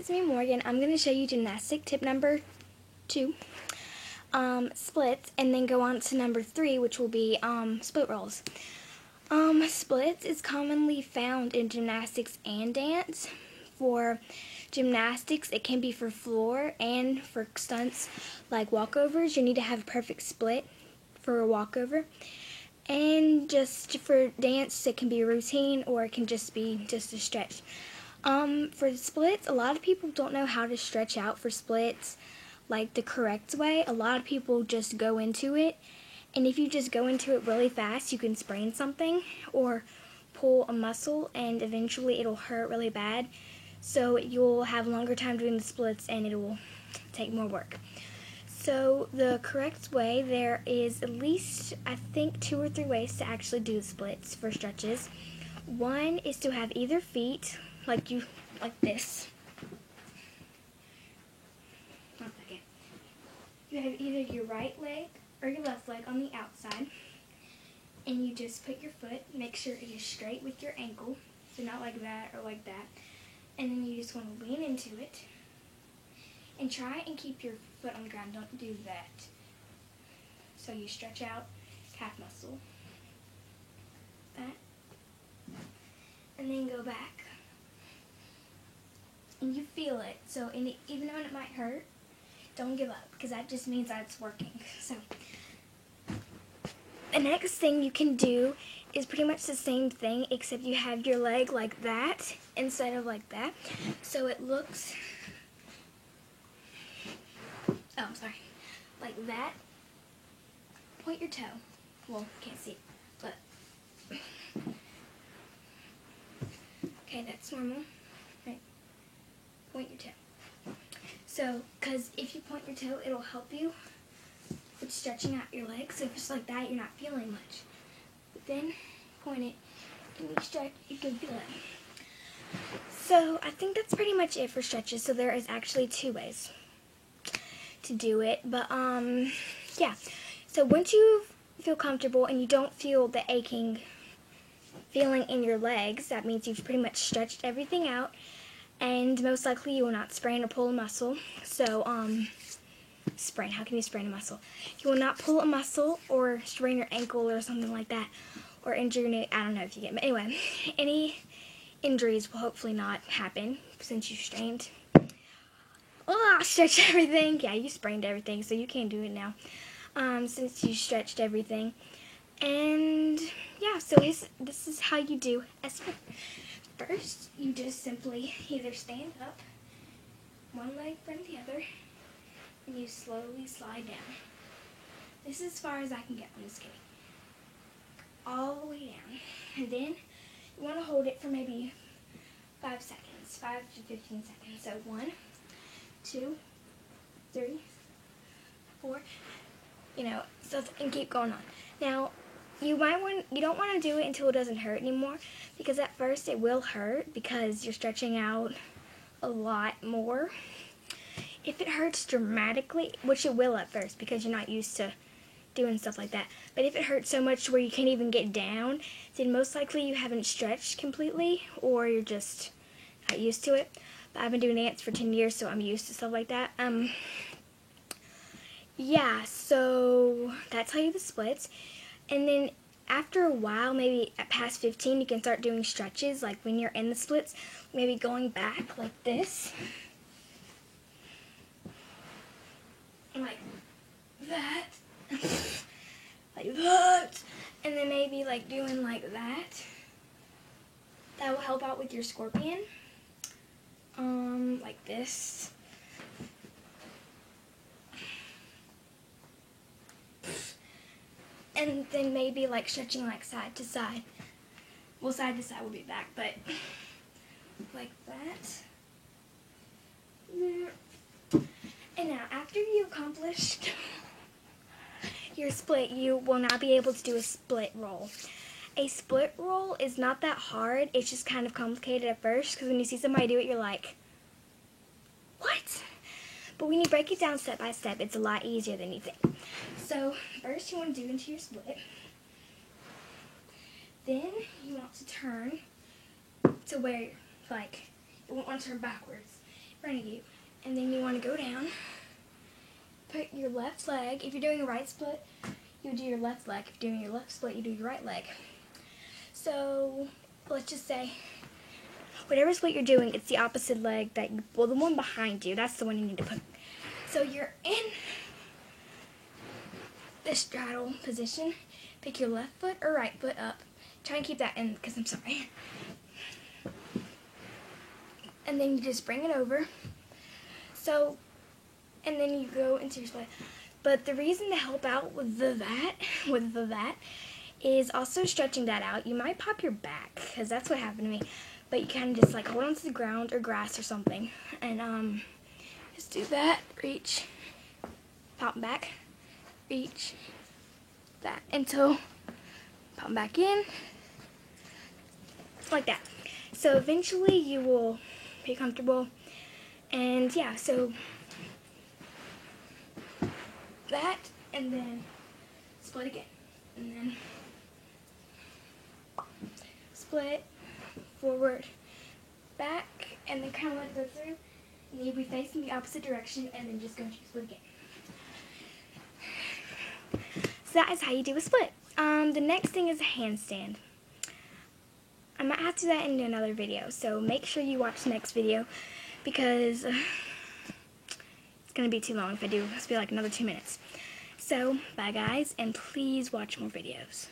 It's me, Morgan. I'm going to show you gymnastic tip number 2, splits, and then go on to number 3, which will be split rolls. Splits is commonly found in gymnastics and dance. For gymnastics, it can be for floor, and for stunts like walkovers, you need to have a perfect split for a walkover. And just for dance, it can be a routine, or it can just be just a stretch. For splits, a lot of people don't know how to stretch out for splits like the correct way. A lot of people just go into it, and if you just go into it really fast, you can sprain something or pull a muscle, and eventually it'll hurt really bad. So you'll have a longer time doing the splits, and it will take more work. So the correct way, there is at least, I think, 2 or 3 ways to actually do the splits for stretches. One is to have either feet like this. One second. You have either your right leg or your left leg on the outside, and you just put your foot, make sure it is straight with your ankle, so not like that or like that, and then you just want to lean into it, and try and keep your foot on the ground. Don't do that. So you stretch out calf muscle, that, and then go back. And you feel it, so even though it might hurt, don't give up, because that just means that it's working. So the next thing you can do is pretty much the same thing, except you have your leg like that instead of like that. So it looks, like that. Point your toe. Well, can't see it, but okay, that's normal. Right. Point your toe. So, because if you point your toe, it'll help you with stretching out your legs. So if it's like that, you're not feeling much. But then point it, and you stretch, you can feel it. So I think that's pretty much it for stretches. So there is actually 2 ways to do it. But yeah. So once you feel comfortable and you don't feel the aching feeling in your legs, that means you've pretty much stretched everything out, and most likely you will not sprain or pull a muscle. So sprain, how can you sprain a muscle? You will not pull a muscle or sprain your ankle or something like that, or injure your knee. I don't know if you get it. But anyway, any injuries will hopefully not happen since you strained. Stretch everything. Yeah, you sprained everything, so you can't do it now. Since you stretched everything. And yeah, so this is how you do a split. First, you just simply either stand up, one leg in front of the other, and you slowly slide down. This is as far as I can get on this skate. All the way down. And then you want to hold it for maybe 5 seconds, 5 to 15 seconds. So 1, 2, 3, 4, and keep going on. Now, you don't want to do it until it doesn't hurt anymore, because at first it will hurt because you're stretching out a lot more. If it hurts dramatically, which it will at first because you're not used to doing stuff like that, but if it hurts so much where you can't even get down, then most likely you haven't stretched completely, or you're just not used to it. But I've been doing dance for 10 years, so I'm used to stuff like that. Yeah, so that's how you do the splits. And then after a while, maybe at past 15, you can start doing stretches, like when you're in the splits, maybe going back like this. And like that. Like that. And then maybe like doing like that. That will help out with your scorpion. Like this. And then maybe like stretching like side to side. Well, side to side will be back, but like that. There. And now, after you've accomplished your split, you will now be able to do a split roll. A split roll is not that hard. It's just kind of complicated at first, because when you see somebody do it, you're like, what? But when you break it down step by step, it's a lot easier than you think. So first you want to do into your split. Then you want to turn to where, like, you won't want to turn backwards. front of you. And then you want to go down, put your left leg. If you're doing a right split, you do your left leg. If you're doing your left split, you do your right leg. So let's just say, whatever split you're doing, it's the opposite leg that you, well, the one behind you, that's the one you need to put. So you're in the straddle position. Pick your left foot or right foot up. Try and keep that in, because I'm sorry. And then you just bring it over. So, and then you go into your split. But the reason to help out with the that is also stretching that out. You might pop your back, because that's what happened to me. But you kind of just like hold on to the ground or grass or something. And just do that. Reach. Pop back. Reach. That. Until pop back in. Like that. So eventually you will be comfortable. And yeah, so that, and then split again, and then split, forward, back, and then kind of let it go through, and you'll be facing the opposite direction, and then just go and split again. So that is how you do a split. The next thing is a handstand. I might have to do that in another video, so make sure you watch the next video, because it's going to be too long if I do. It's going to be like another 2 minutes. So, bye guys, and please watch more videos.